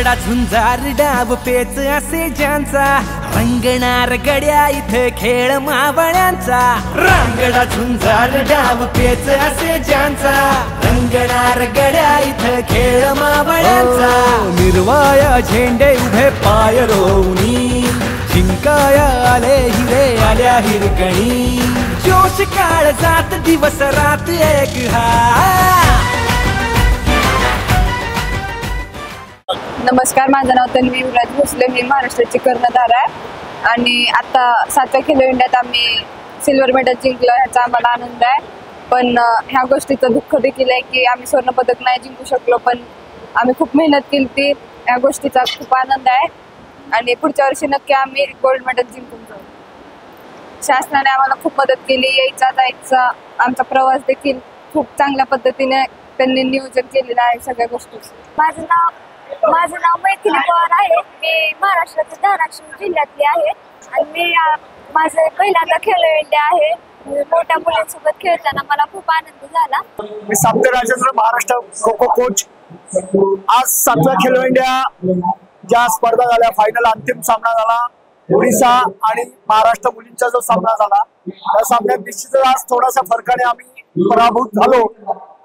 रांगडा झुंजार डाव पेच असे ज्यांचा रंगणार गड्या इथे खेळ मावळ्यांचा। रांगडा झुंजार डाव पेच असे ज्यांचा रंगणार गड्या इथे खेळ मावळ्यांचा। निर्वाया झेंडे उभे पाय रोवणी जिंकाया आले हिरे आल्या हिरकणी। जोश काळ जात दिवस रात एक हा। नमस्कार, माझं नाव तन्वी युवराज भोसले, मी महाराष्ट्राची कर्णधार आहे आणि आता 7व्या खेलो इंडियात आम्ही सिल्वर मेडल जिंकलं, ह्याचा आम्हाला आनंद आहे। पण ह्या गोष्टीचं दुःख देखील आहे की आम्ही स्वर्ण पदक नाही जिंकू शकलो, पण आम्ही खूप मेहनत केली ती, या गोष्टीचा खूप आनंद आहे आणि पुढच्या वर्षी नक्की आम्ही गोल्ड मेडल जिंकून जाऊ। शासनाने आम्हाला खूप मदत केली, यायचा जायचा आमचा प्रवास देखील खूप चांगल्या पद्धतीने त्यांनी नियोजन केलेलं आहे सगळ्या गोष्टी। माझं नाव मैथिली पवार आहे, मी महाराष्ट्राच्या धाराशिव जिल्ह्यातली आहे आणि मी माझं पहिल्यांदा खेलो इंडिया आहे। मोठ्या मुलांसोबत खेळताना मला खूप आनंद झाला। मी साप्ते राजेंद्र, महाराष्ट्र खो खो कोच। आज 7व्या खेलो इंडिया ज्या स्पर्धा झाल्या, फायनल अंतिम सामना झाला, ओडिशा आणि महाराष्ट्र मुलींचा जो सामना झाला, त्या सामन्यात निश्चितच आज थोडासा फरकाने आम्ही पराभूत झालो,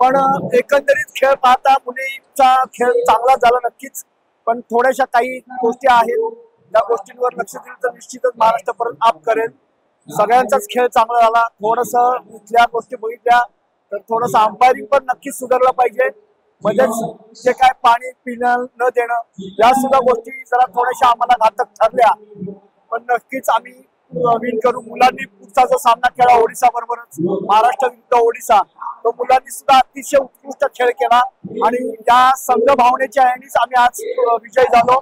पण एकंदरीत खेळ पाहता मुलींचा खेळ चांगला झाला नक्कीच, पण थोड्याशा काही गोष्टी आहेत त्या गोष्टींवर लक्ष दिलं तर निश्चितच महाराष्ट्र परत आप करेल। सगळ्यांचाच खेळ चांगला झाला, थोडस इथल्या गोष्टी बघितल्या तर थोडस अंपायरिंग पण नक्कीच सुधारलं पाहिजे। मध्येच जे काय पाणी पिणं न देणं या सुद्धा गोष्टी जरा थोड्याशा आम्हाला घातक ठरल्या, पण नक्कीच आम्ही विन करू। मुलांनी पुढचा जो सामना केला ओडिशा बरोबरच, महाराष्ट्र विरुद्ध ओडिशा, तो मुलांनी सुद्धा अतिशय उत्कृष्ट खेळ केला आणि या संघ भावनेच्या ह्यानीच आम्ही आज विजयी झालो।